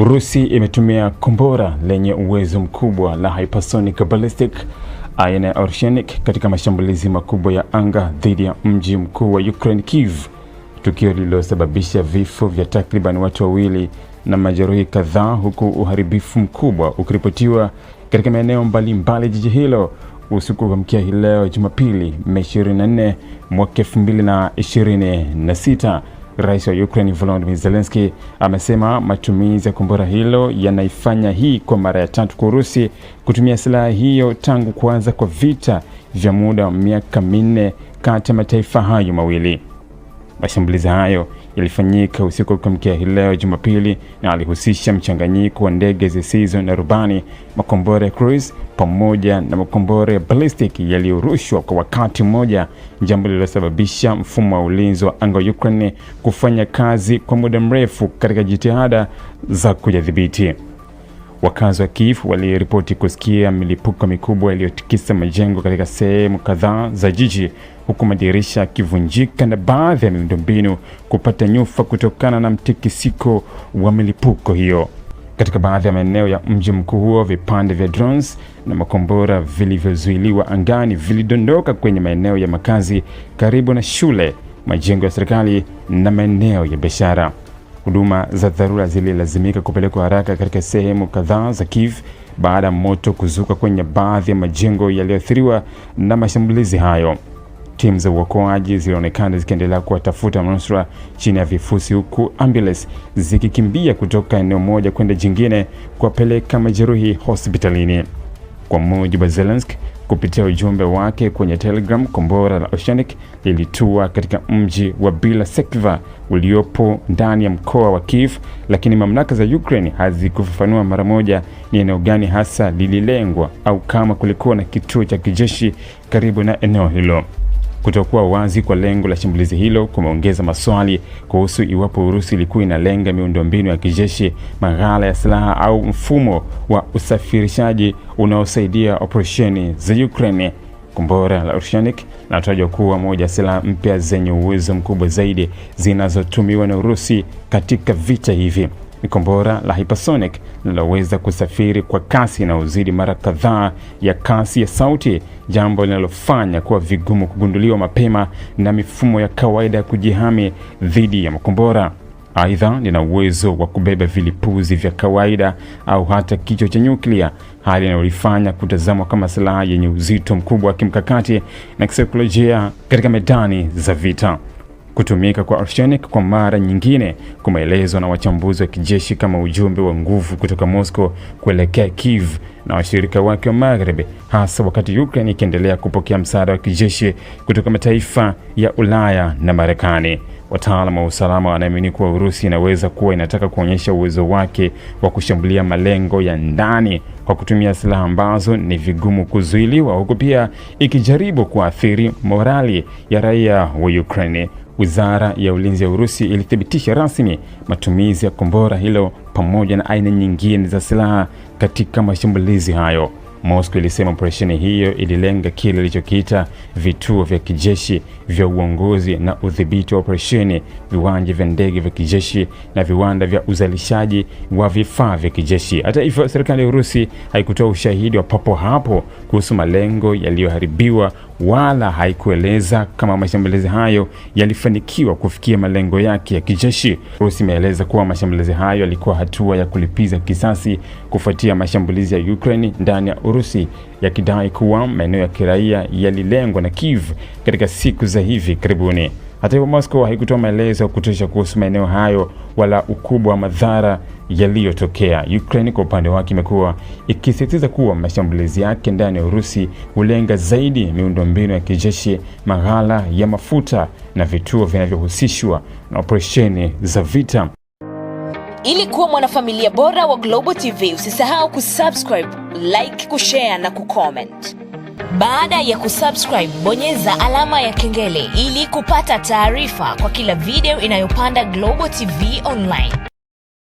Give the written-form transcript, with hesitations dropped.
Urusi imetumia kombora lenye uwezo mkubwa la hypersonic ballistic aina ya Orshenik katika mashambulizi makubwa ya anga dhidi ya mji mkuu wa Ukraine, Kyiv, tukio lililosababisha vifo vya takriban watu wawili na majeruhi kadhaa, huku uharibifu mkubwa ukiripotiwa katika maeneo mbalimbali jiji hilo usiku wa mkia leo Jumapili, Mei 24 mwaka 2026. Rais wa Ukraine Volodymyr Zelensky amesema matumizi ya kombora hilo yanaifanya hii kwa mara ya tatu kwa Urusi kutumia silaha hiyo tangu kuanza kwa vita vya muda wa miaka 4 kati ya mataifa hayo mawili. Mashambulizi hayo yalifanyika usiku wa kuamkia leo Jumapili na alihusisha mchanganyiko wa ndege zisizo na rubani, makombora ya cruise pamoja na makombora ya ballistic yaliyorushwa kwa wakati mmoja, jambo lililosababisha mfumo wa ulinzi wa anga wa Ukraine kufanya kazi kwa muda mrefu katika jitihada za kudhibiti. Wakazi wa Kyiv waliripoti kusikia milipuko mikubwa iliyotikisa majengo katika sehemu kadhaa za jiji, huku madirisha yakivunjika na baadhi ya miundombinu kupata nyufa kutokana na mtikisiko wa milipuko hiyo. Katika baadhi ya maeneo ya mji mkuu huo, vipande vya drones na makombora vilivyozuiliwa angani vilidondoka kwenye maeneo ya makazi karibu na shule, majengo ya serikali na maeneo ya biashara. Huduma za dharura zililazimika kupelekwa haraka katika sehemu kadhaa za Kyiv baada ya moto kuzuka kwenye baadhi ya majengo yaliyoathiriwa na mashambulizi hayo. Timu za uokoaji zilionekana zikiendelea kuwatafuta manusura chini ya vifusi, huku ambulance zikikimbia kutoka eneo moja kwenda jingine kuwapeleka majeruhi hospitalini. Kwa mujibu wa Zelensky kupitia ujumbe wake kwenye Telegram, kombora la Orshenik lilitua katika mji wa Bielsko uliopo ndani ya mkoa wa Kyiv, lakini mamlaka za Ukraine hazikufafanua mara moja ni eneo gani hasa lililengwa au kama kulikuwa na kituo cha kijeshi karibu na eneo hilo. Kutokuwa wazi kwa lengo la shambulizi hilo kumeongeza maswali kuhusu iwapo Urusi ilikuwa inalenga miundombinu ya kijeshi, maghala ya silaha au mfumo wa usafirishaji unaosaidia operesheni za Ukraine. Kombora la Orshenik linatajwa kuwa moja ya silaha mpya zenye uwezo mkubwa zaidi zinazotumiwa na Urusi katika vita hivi. Ni kombora la hypersonic linaloweza kusafiri kwa kasi inayozidi mara kadhaa ya kasi ya sauti, jambo linalofanya kuwa vigumu kugunduliwa mapema na mifumo ya kawaida ya kujihami dhidi ya makombora. Aidha, lina uwezo wa kubeba vilipuzi vya kawaida au hata kichwa cha nyuklia, hali inayolifanya kutazamwa kama silaha yenye uzito mkubwa wa kimkakati na kisaikolojia katika medani za vita. Kutumika kwa Orshenik kwa mara nyingine kumeelezwa na wachambuzi wa kijeshi kama ujumbe wa nguvu kutoka Moscow kuelekea Kyiv na washirika wake wa Magharibi, hasa wakati Ukraine ikiendelea kupokea msaada wa kijeshi kutoka mataifa ya Ulaya na Marekani. Wataalamu wa usalama wanaamini kuwa Urusi inaweza kuwa inataka kuonyesha uwezo wake wa kushambulia malengo ya ndani kwa kutumia silaha ambazo ni vigumu kuzuiliwa, huku pia ikijaribu kuathiri morali ya raia wa Ukraine. Wizara ya ulinzi ya Urusi ilithibitisha rasmi matumizi ya kombora hilo pamoja na aina nyingine za silaha katika mashambulizi hayo. Moscow ilisema operesheni hiyo ililenga kile ilichokiita vituo vya kijeshi vya uongozi na udhibiti wa operesheni, viwanja vya ndege vya kijeshi na viwanda vya uzalishaji wa vifaa vya kijeshi. Hata hivyo, serikali ya Urusi haikutoa ushahidi wa papo hapo kuhusu malengo yaliyoharibiwa wala haikueleza kama mashambulizi hayo yalifanikiwa kufikia malengo yake ya kijeshi. Urusi imeeleza kuwa mashambulizi hayo yalikuwa hatua ya kulipiza kisasi kufuatia mashambulizi ya Ukraine ndani ya Urusi, yakidai kuwa maeneo ya kiraia yalilengwa na Kyiv katika siku za hivi karibuni. Hata hivyo, Moscow haikutoa maelezo ya kutosha kuhusu maeneo hayo wala ukubwa wa madhara yaliyotokea. Ukraine kwa upande wake imekuwa ikisisitiza kuwa mashambulizi yake ndani ya Urusi hulenga zaidi miundombinu ya kijeshi, maghala ya mafuta na vituo vinavyohusishwa na operesheni za vita. Ili kuwa mwanafamilia bora wa Global TV, usisahau kusubscribe, like, kushare na kucomment. Baada ya kusubscribe, bonyeza alama ya kengele ili kupata taarifa kwa kila video inayopanda Global TV Online.